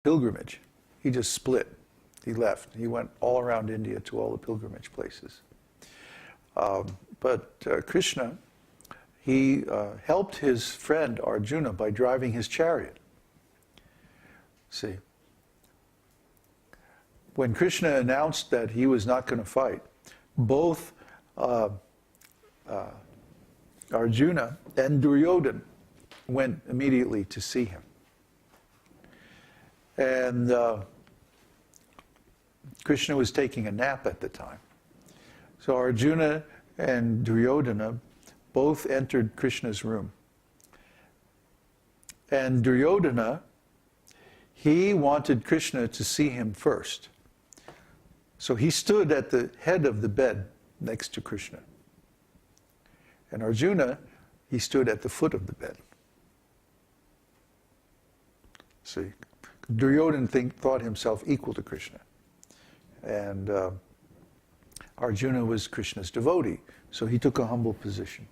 pilgrimage. He just split. He left. He went all around India to all the pilgrimage places. But Krishna, he helped his friend Arjuna by driving his chariot. See, when Krishna announced that he was not going to fight, both Arjuna and Duryodhana went immediately to see him. And Krishna was taking a nap at the time. So Arjuna and Duryodhana both entered Krishna's room. And Duryodhana, he wanted Krishna to see him first. So he stood at the head of the bed next to Krishna. And Arjuna, he stood at the foot of the bed. See, Duryodhana thought himself equal to Krishna. And Arjuna was Krishna's devotee, so he took a humble position.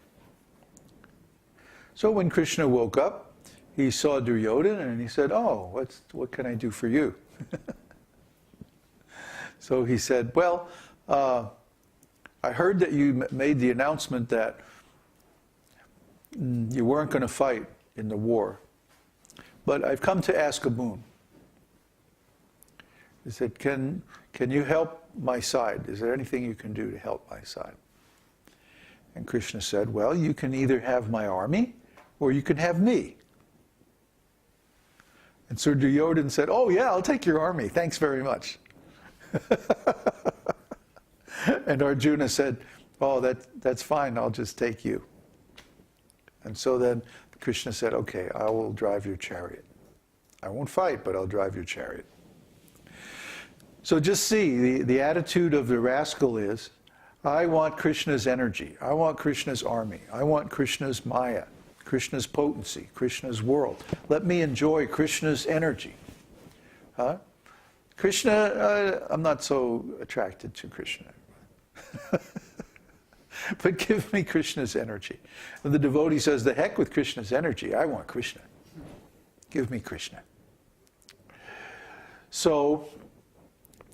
So when Krishna woke up, he saw Duryodhana and he said, "Oh, what can I do for you?" So he said, "Well, I heard that you made the announcement that you weren't going to fight in the war, but I've come to ask a boon." He said, can you help my side? Is there anything you can do to help my side? And Krishna said, "Well, you can either have my army or you can have me." And so Duryodhana said, "Oh yeah, I'll take your army. Thanks very much." And Arjuna said, "Oh, that's fine. I'll just take you." And so then Krishna said, "Okay, I will drive your chariot. I won't fight, but I'll drive your chariot." So just see, the attitude of the rascal is, I want Krishna's energy. I want Krishna's army. I want Krishna's Maya, Krishna's potency, Krishna's world. Let me enjoy Krishna's energy. Krishna, I'm not so attracted to Krishna. But give me Krishna's energy. And the devotee says, the heck with Krishna's energy. I want Krishna. Give me Krishna. So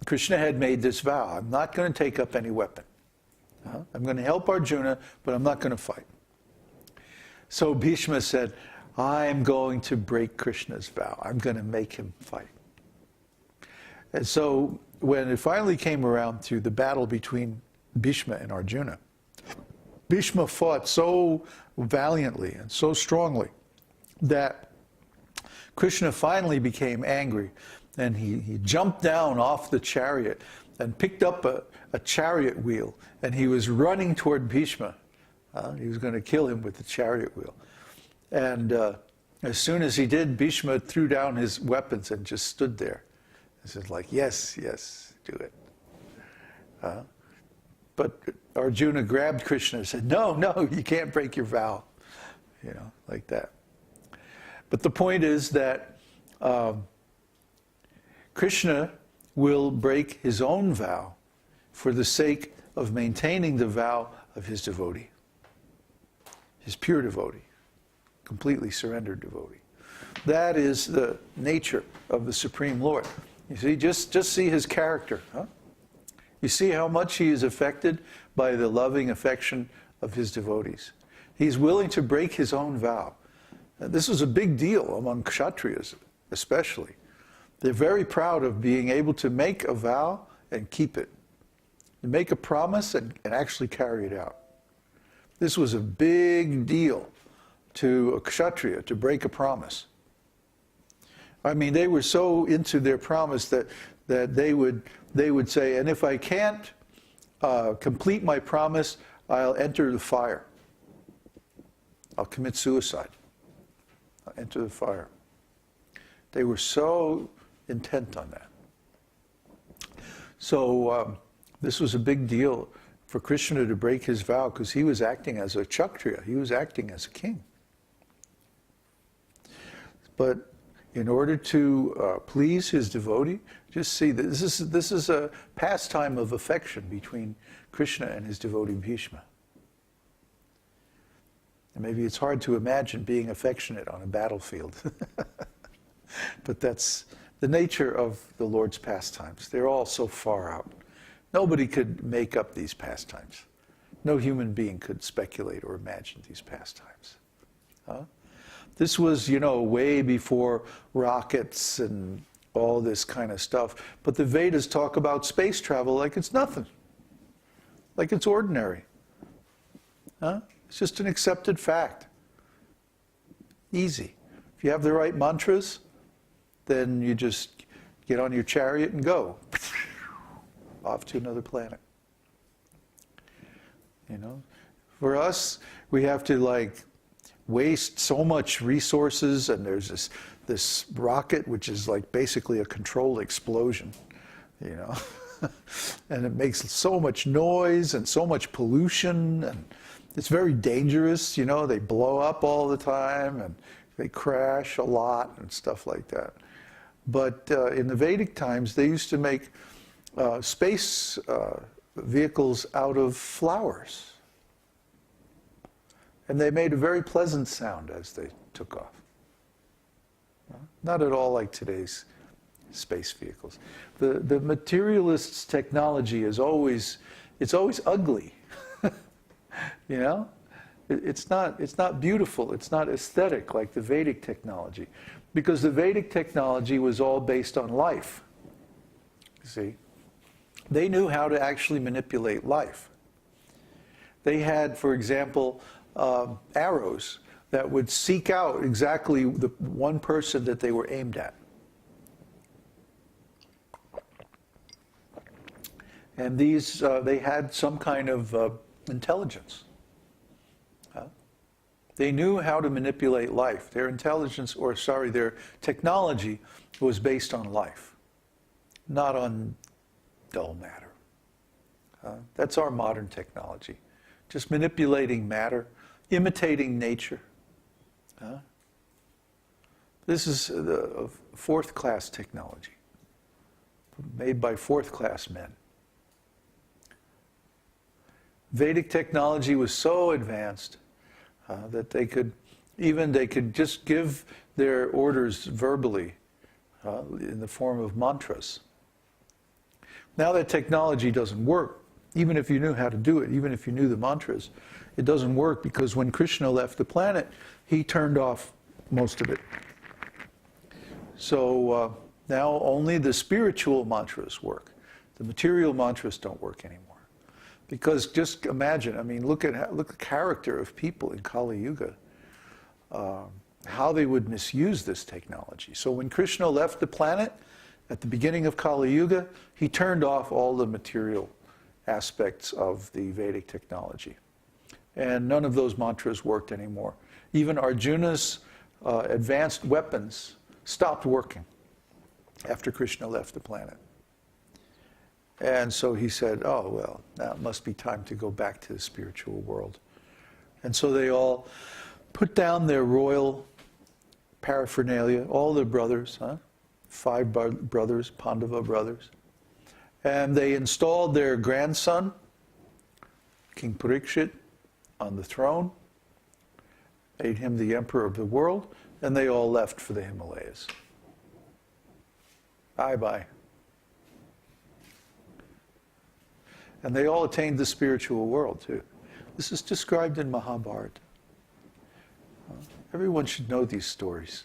Krishna had made this vow. I'm not going to take up any weapon. I'm going to help Arjuna, but I'm not going to fight. So Bhishma said, I'm going to break Krishna's vow. I'm going to make him fight. And so when it finally came around to the battle between Bhishma and Arjuna, Bhishma fought so valiantly and so strongly that Krishna finally became angry, and he jumped down off the chariot and picked up a chariot wheel, and he was running toward Bhishma. He was going to kill him with the chariot wheel. And as soon as he did, Bhishma threw down his weapons and just stood there. He said, like, yes, yes, do it. But Arjuna grabbed Krishna and said, no, no, you can't break your vow. You know, like that. But the point is that Krishna will break his own vow for the sake of maintaining the vow of his devotee, his pure devotee, completely surrendered devotee. That is the nature of the Supreme Lord. You see, just see his character. You see how much he is affected by the loving affection of his devotees. He's willing to break his own vow. This was a big deal among Kshatriyas, especially. They're very proud of being able to make a vow and keep it. To make a promise and actually carry it out. This was a big deal to a Kshatriya to break a promise. I mean, they were so into their promise that they would say, and if I can't complete my promise, I'll enter the fire. I'll commit suicide. I'll enter the fire. They were so intent on that. So this was a big deal for Krishna to break his vow, because he was acting as a Kshatriya. He was acting as a king. But in order to please his devotee, just see, this is a pastime of affection between Krishna and his devotee Bhishma. And maybe it's hard to imagine being affectionate on a battlefield. But that's the nature of the Lord's pastimes. They're all so far out. Nobody could make up these pastimes. No human being could speculate or imagine these pastimes. This was, way before rockets and all this kind of stuff. But the Vedas talk about space travel like it's nothing, like it's ordinary. It's just an accepted fact. Easy. If you have the right mantras, then you just get on your chariot and go off to another planet. For us, we have to waste so much resources, and there's this rocket which is basically a controlled explosion, and it makes so much noise and so much pollution, and it's very dangerous. They blow up all the time and they crash a lot and stuff like that. But in the Vedic times, they used to make space vehicles out of flowers. And they made a very pleasant sound as they took off. Not at all like today's space vehicles. The materialists' technology is always ugly. It's not beautiful. It's not aesthetic like the Vedic technology, because the Vedic technology was all based on life. You see, they knew how to actually manipulate life. They had, for example, arrows that would seek out exactly the one person that they were aimed at. And these, they had some kind of intelligence. They knew how to manipulate life. Their intelligence, their technology was based on life, not on dull matter. That's our modern technology. Just manipulating matter, imitating nature. This is a fourth-class technology, made by fourth-class men. Vedic technology was so advanced that they could just give their orders verbally in the form of mantras. Now that technology doesn't work, even if you knew how to do it, even if you knew the mantras, it doesn't work, because when Krishna left the planet, he turned off most of it. So now only the spiritual mantras work. The material mantras don't work anymore. Because just imagine, look at the character of people in Kali Yuga, how they would misuse this technology. So when Krishna left the planet at the beginning of Kali Yuga, he turned off all the material aspects of the Vedic technology. And none of those mantras worked anymore. Even Arjuna's advanced weapons stopped working after Krishna left the planet. And so he said, oh, well, now it must be time to go back to the spiritual world. And so they all put down their royal paraphernalia, all their brothers, 5 brothers, Pandava brothers. And they installed their grandson, King Parikshit, on the throne, made him the emperor of the world, and they all left for the Himalayas. Bye-bye. And they all attained the spiritual world, too. This is described in Mahabharata. Everyone should know these stories.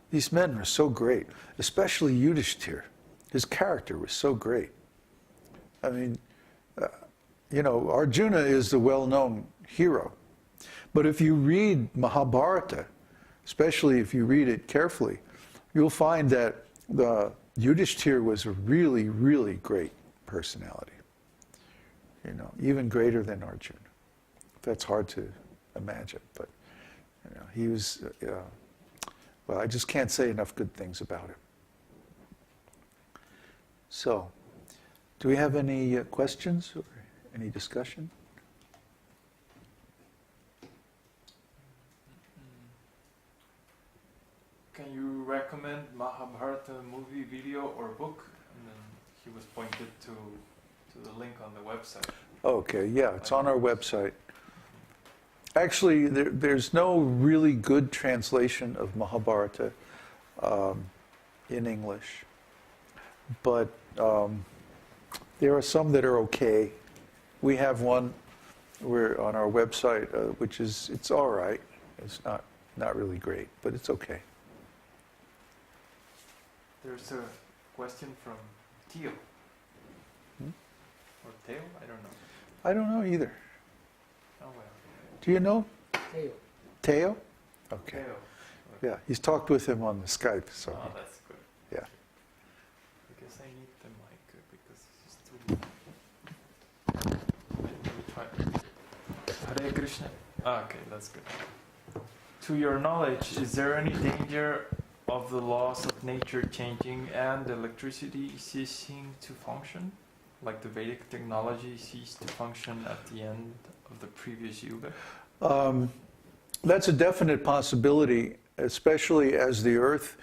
These men were so great, especially Yudhishthira. His character was so great. Arjuna is the well-known hero. But if you read Mahabharata, especially if you read it carefully, you'll find that Yudhishthira was a really, really great personality. Even greater than Arjuna. That's hard to imagine, but he was, I just can't say enough good things about him. So, do we have any questions or any discussion? Can you recommend Mahabharata movie, video, or book? And then he was pointed to the link on the website. Okay, yeah, it's on our website. Actually, there's no really good translation of Mahabharata in English. But there are some that are okay. We have one on our website, which is, it's all right. It's not really great, but it's okay. There's a question from Teo. Or Teo? I don't know. I don't know either. Oh well. Do you know Teo. Teo? Okay. Teo. Yeah, he's talked with him on the Skype, so Oh, that's good. yeah. I guess I need the mic because it's too. Let me try. Hare Krishna. Okay, that's good. To your knowledge, is there any danger of the laws of nature changing and electricity ceasing to function? Like the Vedic technology ceased to function at the end of the previous yuga? That's a definite possibility, especially as the Earth